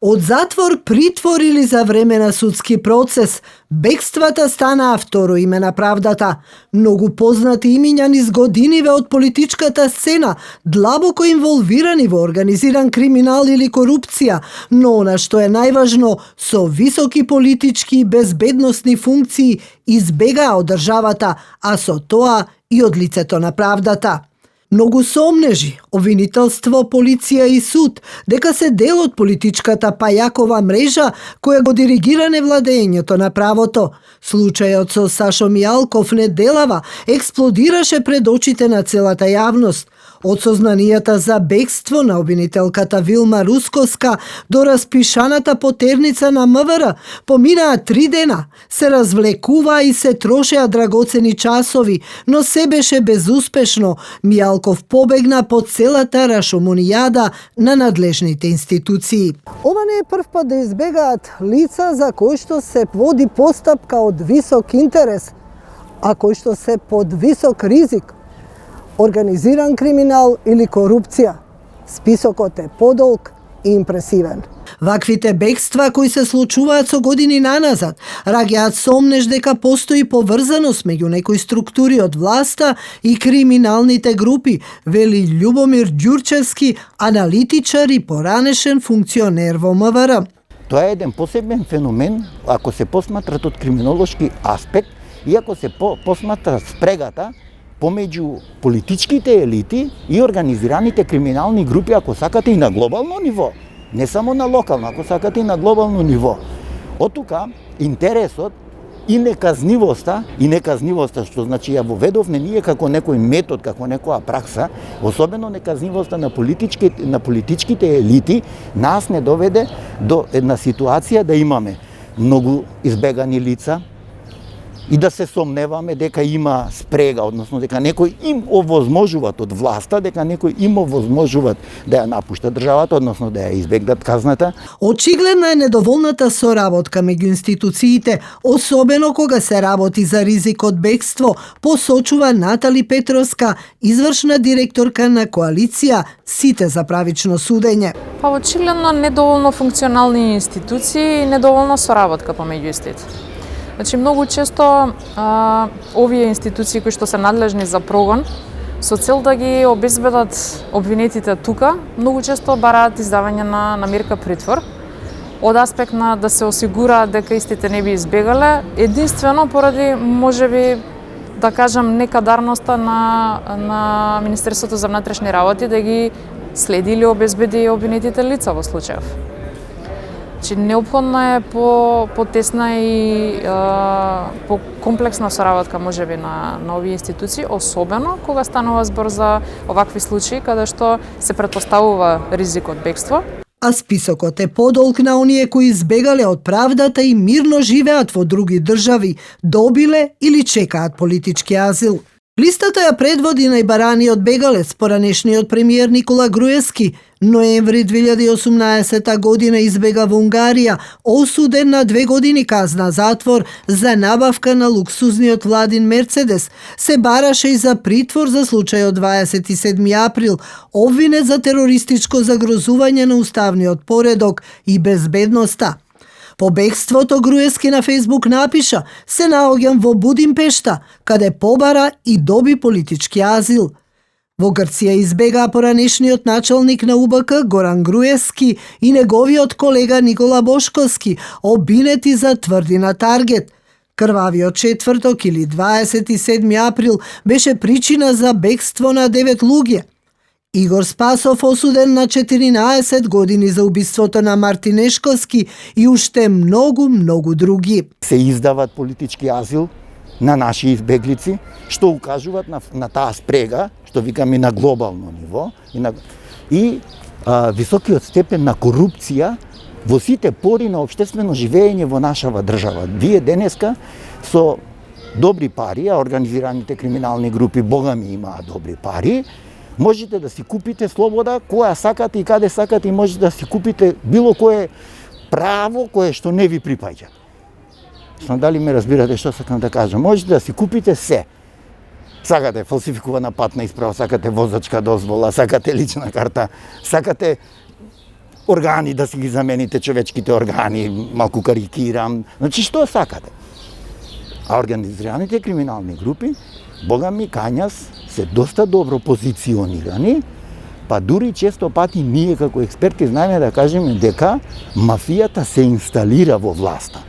Од затвор притвор или за време на судски процес, бегствата станаа второ име на правдата. Многу познати имиња низ годиниве од политичката сцена, длабоко инволвирани во организиран криминал или корупција, но она што е најважно, со високи политички и безбедносни функции избегаа од државата, а со тоа и од лицето на правдата. Многу се омнежи, обвинителство, полиција и суд, дека се дел од политичката пајакова мрежа која го диригира невладењето на правото. Случајот со Сашо Мијалков неделава експлодираше пред очите на целата јавност. Од сознанијата за бегство на обвинителката Вилма Русковска до распишаната потерница на МВР поминаа 3 дена, се развлекуваа и се трошеа драгоцени часови, но се беше безуспешно. Мијалков побегна по целата рашомонијада на надлежните институции. Ова не е прв пат да избегаат лица за кои што се води постапка од висок интерес, а кои што се под висок ризик. Организиран криминал или корупција. Списокот е подолг и импресивен. Ваквите бегства кои се случуваат со години наназад, раѓаат сомнеж дека постои поврзаност меѓу некои структури од власта и криминалните групи, вели Љубомир Ѓурчевски, аналитичар и поранешен функционер во МВР. Тоа е еден посебен феномен, ако се посматрат од криминолошки аспект и ако се посматра спрегата помеѓу политичките елити и организираните криминални групи, ако сакате и на глобално ниво, не само на локално, ако сакате и на глобално ниво. Од тука интересот и неказнивоста, што значи ја воведовме ние како некој метод, како некоја пракса, особено неказнивоста на политичките елити, нас не доведе до една ситуација да имаме многу избегани лица, и да се сомневаме дека има спрега, односно дека некој им овозможуваат од власта, дека некој им овозможуваат да ја напуштат државата, односно да ја избегнат казната. Очигледна е недоволната соработка меѓу институциите, особено кога се работи за ризик од бегство, посочува Натали Петровска, извршна директорка на коалиција Сите за правично судење. Очигледно недоволно функционални институции и недоволно соработка помеѓу истите. Значи, многу често овие институции кои што се надлежни за прогон, со цел да ги обезбедат обвинетите тука, многу често бараат издавање на мерка притвор, од аспект на да се осигураат дека истите не би избегале, единствено поради, можеби, да кажам, некадарноста на Министерството за внатрешни работи да ги следи или обезбеди обвинетите лица во случајов. Значи, неопходна е по-тесна и по-комплексна соработка можеби на овие институции, особено кога станува збор за овакви случаи каде што се претпоставува ризик од бегство. А списокот е подолг на оние кои избегале од правдата и мирно живеат во други држави, добиле или чекаат политички азил. Листата ја предводи најбараниот бегалец, поранешниот премиер Никола Груевски. Ноември 2018 година избега во Унгарија, осуден на 2 години казна затвор за набавка на луксузниот владин Мерцедес. Се бараше и за притвор за случајот 27 април, обвинет за терористичко загрозување на уставниот поредок и безбедноста. По бегството Груевски на Фејсбук напиша: "Се наоѓам во Будимпешта, каде побара и доби политички азил." Во Грција избегаа поранешниот началник на УБК Горан Груевски и неговиот колега Никола Бошковски, обвинети за тврдина Таргет. Крвавиот четврток или 27 април беше причина за бегство на 9 луѓе. Игор Спасов осуден на 14 години за убиството на Мартинешковски и уште многу други. Се издават политички азил на наши избеглици, што укажуваат на таа спрега, што викаме на глобално ниво, и високиот степен на корупција во сите пори на општествено живење во нашава држава. Вие денеска со добри пари, а организираните криминални групи богами имаат добри пари, можете да си купите слобода која сакате и каде сакате, и можете да си купите било кое право кое што не ви припаѓа. Дали ме разбирате што сакам да кажам? Можете да си купите се. Сакате фалсификувана патна исправа, сакате возачка дозвола, сакате лична карта, сакате органи да си ги замените човечките органи, малку карикирам. Значи што сакате? А организираните криминални групи, бога ми, кањас, се доста добро позиционирани, па дури често пати ние како експерти знаеме да кажеме дека мафијата се инсталира во власта.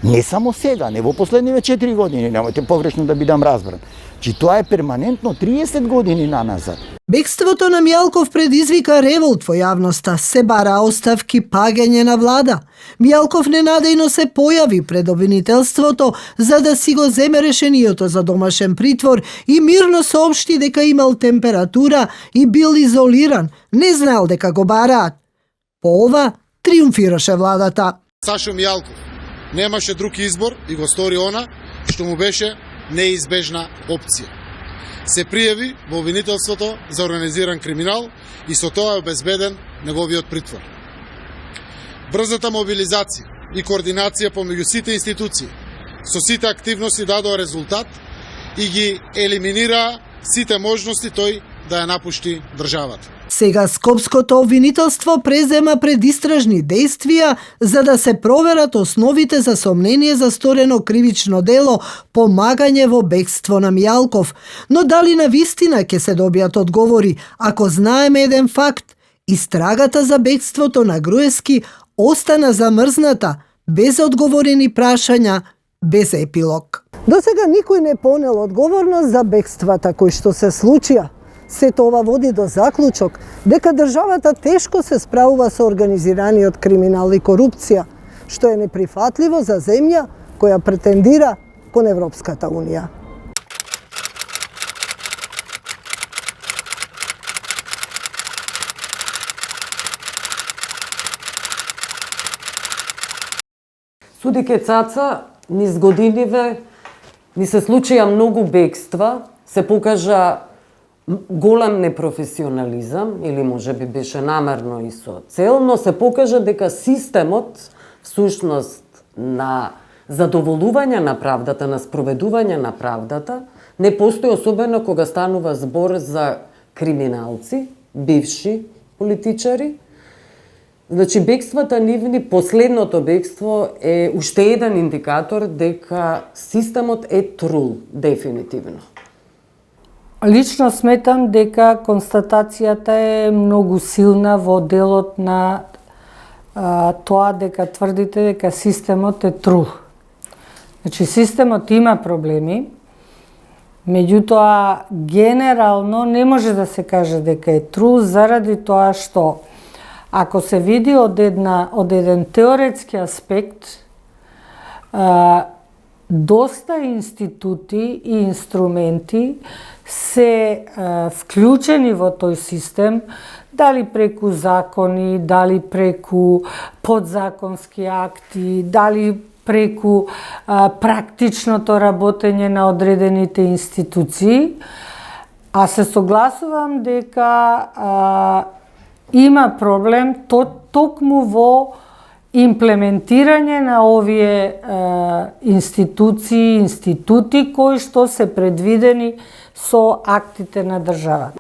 Не само сега, не во последниве 4 години, немојте погрешно да бидам разбран. Че тоа е перманентно 30 години наназад. Бегството на Мијалков предизвика револт во јавноста, се бара оставки, паѓање на влада. Мијалков ненадејно се појави пред обвинителството за да си го земе решението за домашен притвор и мирно соопшти дека имал температура и бил изолиран, не знаел дека го бараат. По ова триумфираше владата. Сашо Мијалков немаше друг избор и го стори она што му беше неизбежна опција. Се пријави во обвинителството за организиран криминал и со тоа е обезбеден неговиот притвор. Брзата мобилизација и координација помеѓу сите институции со сите активности дадоа резултат и ги елиминираа сите можности тој да ја напушти државата. Сега Скопското обвинителство презема предистражни действија за да се проверат основите за сомнение за сторено кривично дело помагање во бегство на Мијалков. Но дали на вистина ќе се добијат одговори ако знаеме еден факт? Истрагата за бегството на Груевски остана замрзната, без одговорени прашања, без епилог. До сега никој не понел одговорност за бегствата кои што се случија. Сето ова води до заклучок дека државата тешко се справува со организираниот криминал и корупција, што е неприфатливо за земја која претендира кон Европската унија. Судејќи Цаца, низ годиниве ни се случија многу бегства, се покажа голем непрофесионализам, или може би беше намерно и со цел, но се покажа дека системот, всушност, на задоволување на правдата, на спроведување на правдата, не постои, особено кога станува збор за криминалци, бивши политичари. Значи, бегствата нивни, последното бегство е уште еден индикатор дека системот е трул, дефинитивно. Лично сметам дека констатацијата е многу силна во делот на тоа дека тврдите дека системот е трул. Значи, системот има проблеми, меѓутоа генерално не може да се каже дека е трул заради тоа што ако се види од еден теоретски аспект, доста институти и инструменти се вклучени во тој систем, дали преку закони, дали преку подзаконски акти, дали преку практичното работење на одредените институции, а се согласувам дека има проблем токму во имплементирање на овие институции, институти кои што се предвидени со актите на државата.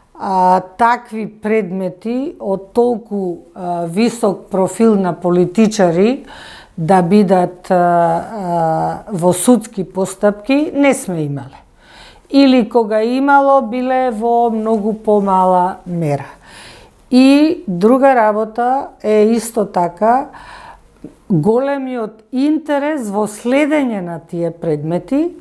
Такви предмети од толку висок профил на политичари да бидат во судски постапки не сме имале. Или кога имало, биле во многу помала мера. И друга работа е исто така големиот интерес во следење на тие предмети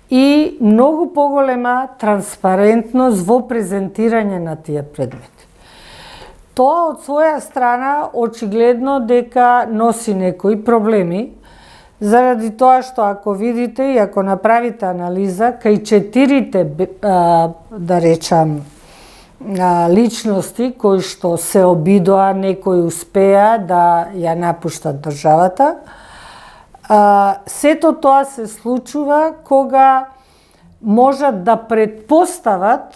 и многу поголема транспарентност во презентирање на тие предмети. Тоа од своја страна очигледно дека носи некои проблеми, заради тоа што ако видите и ако направите анализа, кај 4 да речам, личности кои што се обидоа, некои успеа да ја напуштат државата, сето тоа се случува кога можат да предпостават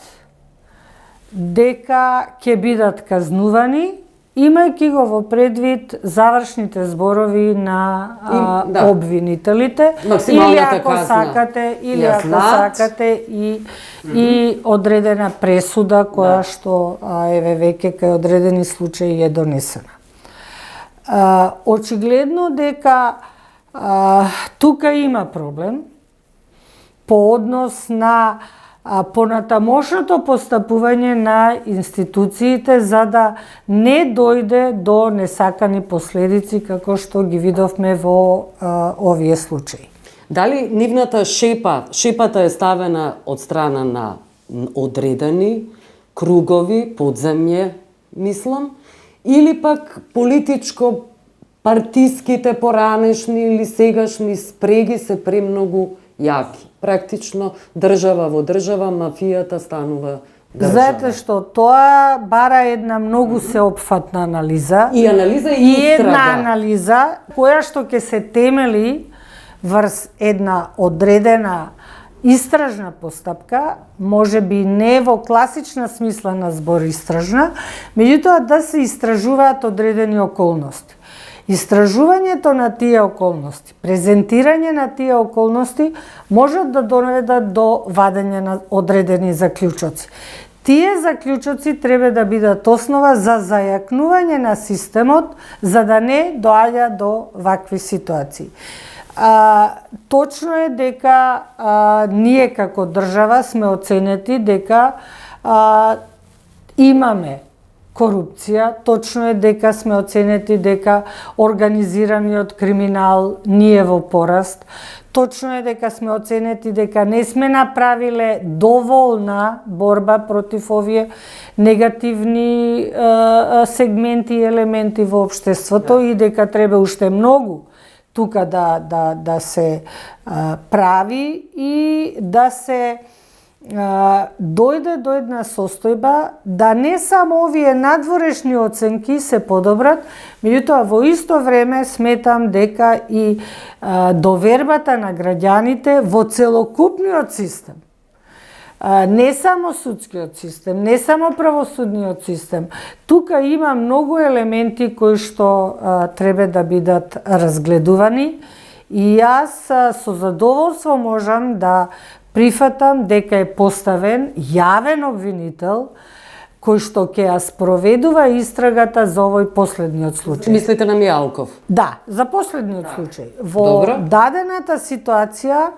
дека ќе бидат казнувани, имајќи го во предвид завршните зборови на обвинителите, или ако сакате и одредена пресуда која што еве веќе кај одредени случаи е донесена. очигледно дека тука има проблем по однос на понатамошното постапување на институциите за да не дојде до несакани последици како што ги видовме во овие случаи. Дали нивната шепата е ставена од страна на одредени кругови, подземје, мислам, или пак политичко партиските поранешни или сегашни спреги се премногу јаки. Практично држава во држава, мафијата станува држава. Знаете што, тоа бара една многу сеопфатна анализа. И анализа и И една истрага. анализа која што ќе се темели врз една одредена истражна постапка, може би не во класична смисла на збор истражна, меѓутоа да се истражуваат одредени околности. Истражувањето на тие околности, презентирање на тие околности можат да доведат до вадење на одредени заклучоци. Тие заклучоци треба да бидат основа за зајакнување на системот за да не доаѓа до вакви ситуации. Точно е дека ние како држава сме оценети дека имаме корупција, точно е дека сме оценети дека организираниот криминал не е во пораст, точно е дека сме оценети дека не сме направиле доволна борба против овие негативни сегменти и елементи во општеството и дека треба уште многу тука да се прави и да се дојде до една состојба да не само овие надворешни оценки се подобрат, меѓутоа во исто време сметам дека и довербата на граѓаните во целокупниот систем, не само судскиот систем, не само правосудниот систем, тука има многу елементи кои што треба да бидат разгледувани и јас со задоволство можам да прифатам дека е поставен јавен обвинител кој што ќе ја спроведува истрагата за овој последниот случај. Мислите на Мијалков? Да, за последниот случај. Во Добро. дадената ситуација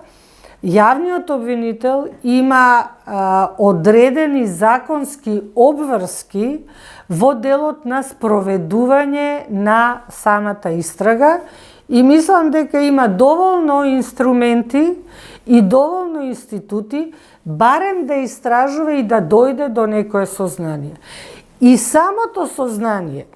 јавниот обвинител има одредени законски обврски во делот на спроведување на самата истрага и мислам дека има доволно инструменти и доволно институти барем да истражува и да дојде до некое сознание. И самото сознание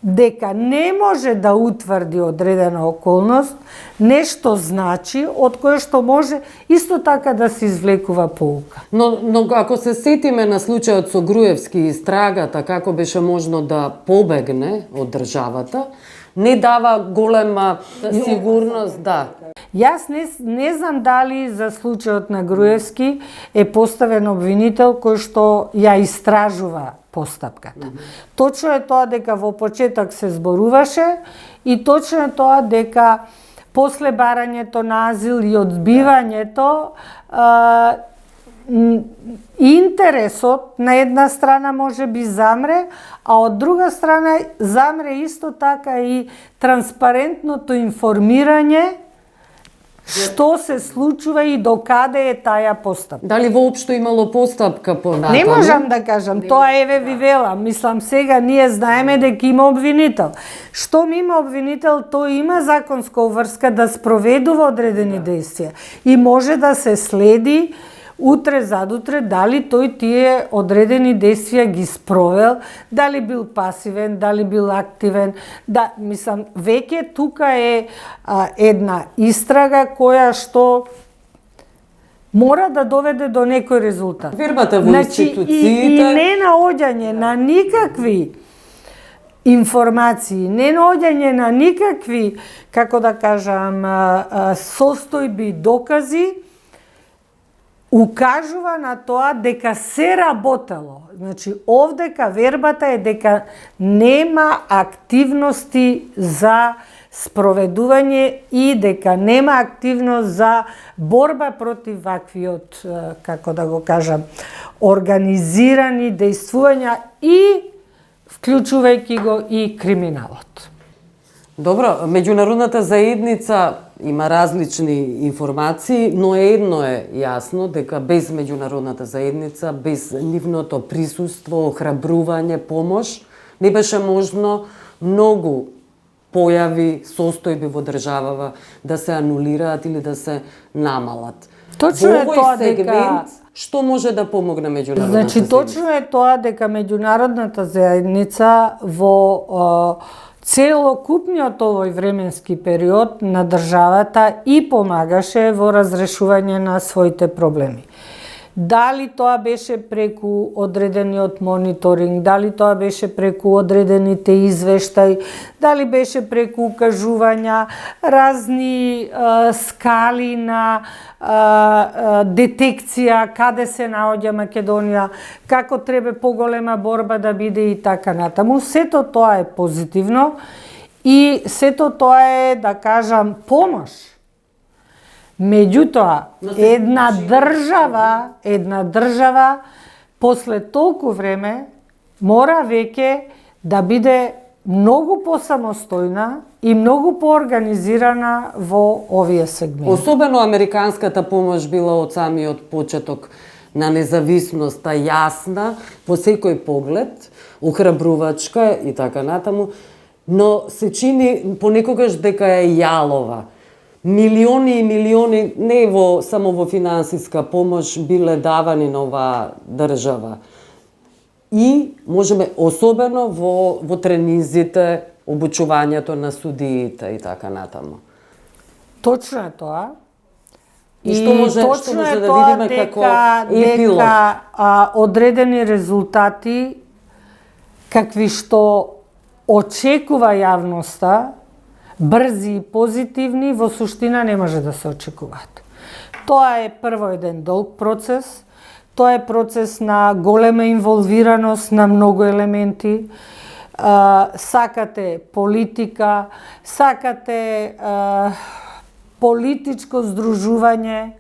дека не може да утврди одредена околност, нешто значи од кое што може исто така да се извлекува поука. Но ако се сетиме на случајот со Груевски и истрагата, како беше можно да побегне од државата, не дава голема сигурност, да. Јас не знам дали за случајот на Груевски е поставен обвинител кој што ја истражува постапката. Точно е тоа дека во почеток се зборуваше и точно е тоа дека после барањето на азил и одбивањето интересот на една страна може би замре, а од друга страна замре исто така и транспарентното информирање што се случува и до каде е таја постапка. Дали воопшто имало постапка по натаму? Не можам да кажам, тоа еве ви велам. Мислам сега ние знаеме дека има обвинител. Штом има обвинител, тој има законска обврска да спроведува одредени действија и може да се следи утре задутре дали тој тие одредени действија ги спровел, дали бил пасивен, дали бил активен. Да, мислам, веќе тука е една истрага која што мора да доведе до некој резултат. Вербата во институциите. И не наоѓање на никакви информации, не наоѓање на никакви, како да кажам, состојби, докази, укажува на тоа дека се работело. Значи, овдека вербата е дека нема активности за спроведување и дека нема активност за борба против ваквиот, како да го кажам, организирани действувања и вклучувајќи го и криминалот. Добро, меѓународната заедница има различни информации, но едно е јасно дека без меѓународната заедница, без нивното присуство, охрабрување, помош, не беше можно многу појави, состојби во државава да се анулираат или да се намалат. Точно е Во тоа овој сегмент, дека што може да помогне меѓународната Значи, заедница? точно е тоа дека меѓународната заедница во целокупниот овој временски период на државата и помагаше во разрешување на своите проблеми. Дали тоа беше преку одредениот мониторинг, дали тоа беше преку одредените извештаи, дали беше преку укажувања разни скали на детекција каде се наоѓа Македонија, како треба поголема борба да биде и така натаму. Сето тоа е позитивно и сето тоа е, да кажам, помош. Меѓутоа, една држава после толку време мора веќе да биде многу посамостојна и многу поорганизирана во овие сегменти. Особено американската помош била од самиот почеток на независноста јасна во секој поглед, охрабрувачка и така натаму, но се чини понекогаш дека е јалова. Милиони и милиони, не само во финансиска помош, биле давани на оваа држава. И можеме особено во тренизите, обучувањето на судиите и така натаму. Точно е тоа. И што може да видиме како епилог? Дека одредени резултати какви што очекува јавноста, брзи и позитивни, во суштина не може да се очекуваат. Тоа е прво еден долг процес, тоа е процес на голема инволвираност на многу елементи, сакате политика, сакате политичко здружување,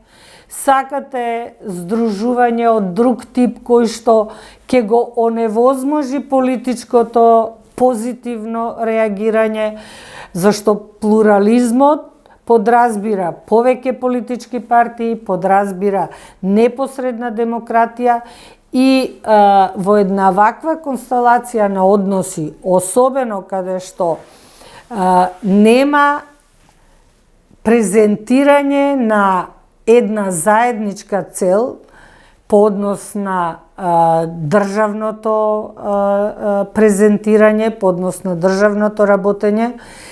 сакате здружување од друг тип кој што ќе го оневозможи политичкото позитивно реагирање, зашто плурализмот подразбира повеќе политички партии, подразбира непосредна демократија и во една ваква констелација на односи, особено каде што нема презентирање на една заедничка цел по однос на државното презентирање, по однос на државното работење,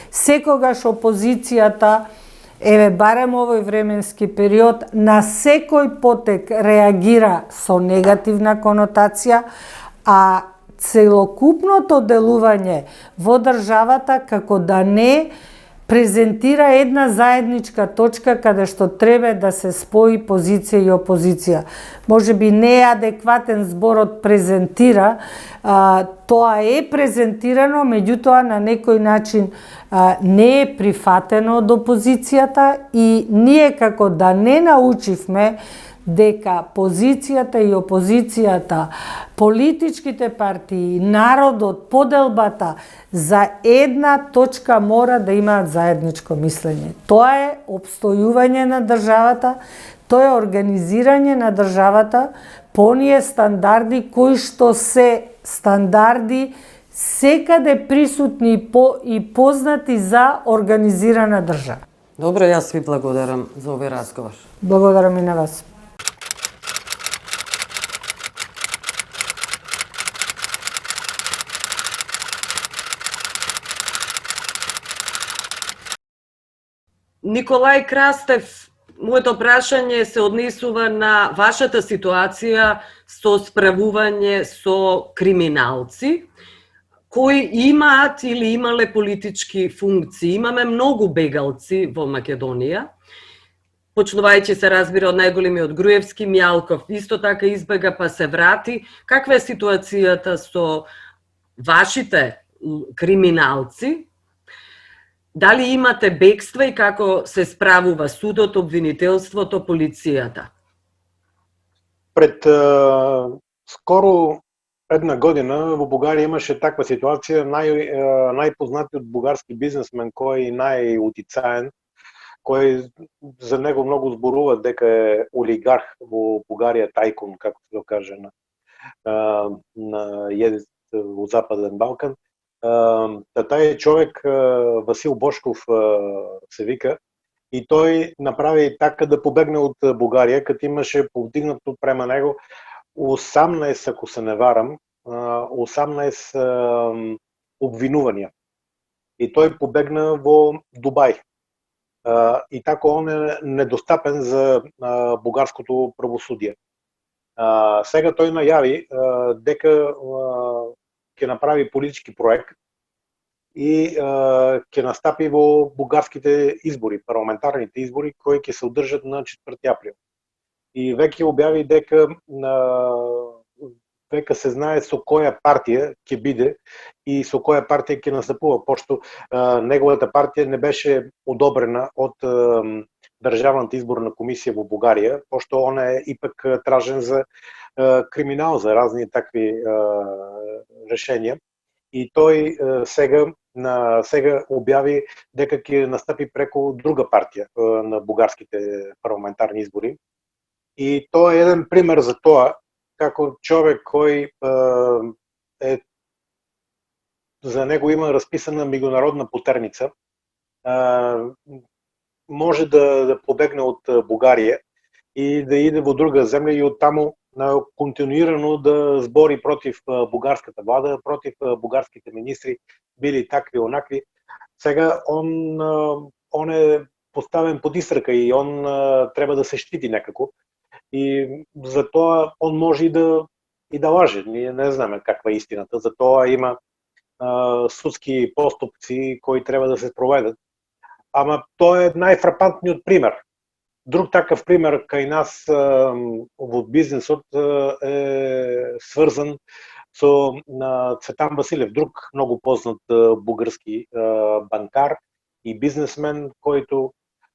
секогаш опозицијата, барем овој временски период, на секој потек реагира со негативна конотација, а целокупното делување во државата како да не презентира една заедничка точка каде што треба да се спои позиција и опозиција. Може би не е адекватен зборот презентира, тоа е презентирано, меѓутоа на некој начин не е прифатено од опозицијата и ние како да не научивме дека позицијата и опозицијата, политичките партии, народот, поделбата за една точка мора да имаат заедничко мислење. Тоа е опстојување на државата, тоа е организирање на државата по оние стандарди кои што се стандарди секаде присутни и познати за организирана држава. Добро, јас ви благодарам за овој разговор. Благодарам и на вас. Николај Крастев, моето прашање се однесува на вашата ситуација со справување со криминалци кои имаат или имале политички функции. Имаме многу бегалци во Македонија, почнувајќи се разбира од најголемиот Груевски, Мјалков, исто така избега па се врати. Каква е ситуацијата со вашите криминалци? Дали имате бегства и како се справува судот, обвинителството, полицијата? Пред скоро Една година в България имаше таква ситуация. Най-познати от български бизнесмен, кой е най-утицаен, кой за него много зборува дека е олигарх во България, тајкун, како се го каже на език от Западен Балкан. Тај човек, Васил Бошков се вика, и той направи така да побегне от България, като имаше повдигнато према него 18, ако се не варам, 18 обвинувания. И той побегна во Дубай. И така он е недостъпен за българското правосудие. Сега той наяви дека ќе направи политически проект и ќе настапи во бугарските избори, парламентарните избори, кои ќе се одржат на 4 април. И веќе објави дека века се знае со која партија ќе биде и со која партија ќе настапува, пошто неговата партија не беше одобрена од Државната изборна комисија во Бугарија, пошто она е ипак тражен за криминал, за разни такви решенија. И тој сега објави дека ќе настапи преку друга партија на бугарските парламентарни избори. И тоа е еден пример за тоа како човек кој за него има расписана меѓународна потерница, може да побегне од Бугарија и да иде во друга земја и оттаму континуирано да збори против бугарската влада, против бугарските министри, били такви онакви. Сега он е поставен под истрака и он треба да се штити некако. И затоа он може и да лаже. Ние не знаеме каква е истината. Затоа има судски поступци кои треба да се проведат. Ама тоа е најфрапантниот пример. Друг такав пример кај нас во бизнесот е сврзан со Цветан Василев, друг многу познат бугарски банкар и бизнесмен, којто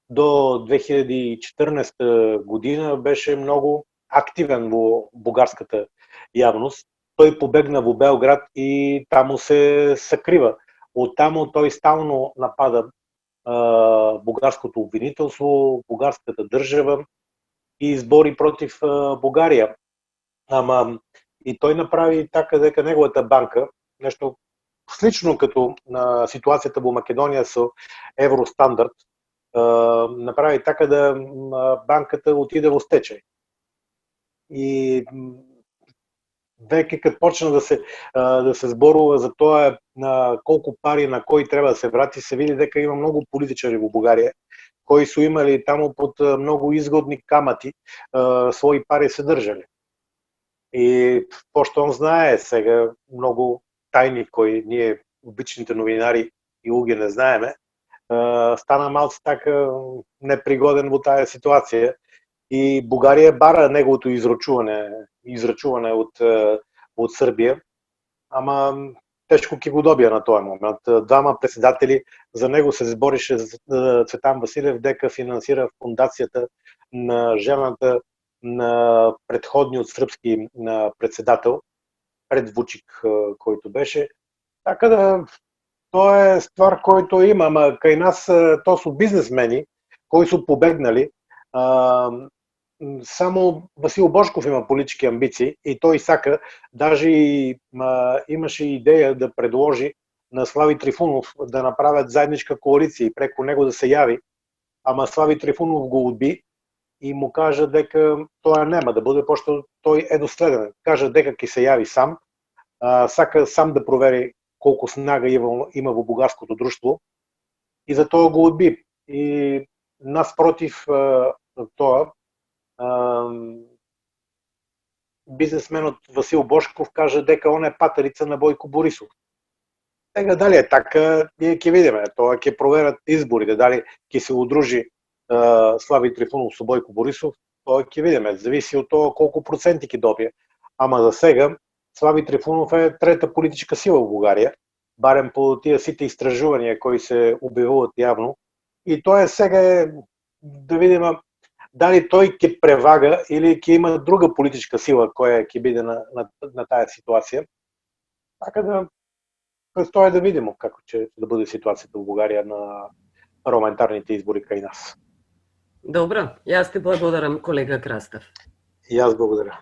до 2014 година беше многу активен во бугарската јавност. Тој побегна во Белград и таму се сакрива. Од таму тој стално напада бугарското обвинителство, бугарската држава и избори против Бугарија. Ама и тој направи така дека неговата банка, нешто слично като на ситуацијата во Македонија со Евростандард, направи така да банката отиде во стечај. И веќе кога почна да се зборува за тоа колку пари на кој треба да се врати, се види дека има многу политичари во Бугарија кои су имали таму под многу изгодни камати своји пари се држали. И пошто он знае сега многу тајни кои ние обичните новинари и луѓе не знаеме, стана малку така непригоден во таа ситуација и Бугарија бара неговото израчување од Србија, ама тешко ќе го добија на тој момент. Двама председатели, за него се зборише Цветан Василев дека финансира фондацијата на жената на претходниот српски председател, пред Вучик, којто беше. Така да, тоа е ствар којто има, ама кај нас тоа су бизнесмени кои су побегнали. Само Васил Бошков има политички амбиции и тој сака, даже имаше идеја да предложи на Слави Трифунов да направят заедничка коалиција и преку него да се јави, ама Слави Трифунов го одби и му кажа дека тоа нема да биде, пошто тој е доследен. Кажа дека ќе се јави сам, сака сам да провери колку снага има во бугарското друштво и затоа го одби. И наспротив тоа, бизнесменот Васил Бошков каже дека он е патерица на Бојко Борисов. Сега дали е така, ние ќе видиме. Тоа ќе проверат изборите, дали ќе се удружи Слави Трифунов со Бојко Борисов, тоа ќе видиме. Зависи од тоа колку проценти ќе добие. Ама за сега Слави Трифунов е трета политичка сила во Бугарија, барем по тие сите истражувања кои се објавуваат јавно. И тоа е сега да видиме дали тој ќе превага или ќе има друга политичка сила која ќе биде на таа ситуација. Така да престои да видиме како ќе да биде ситуацијата во Бугарија на парламентарните избори кај нас. Добро, јас ти благодарам, колега Крастев. И јас благодарам.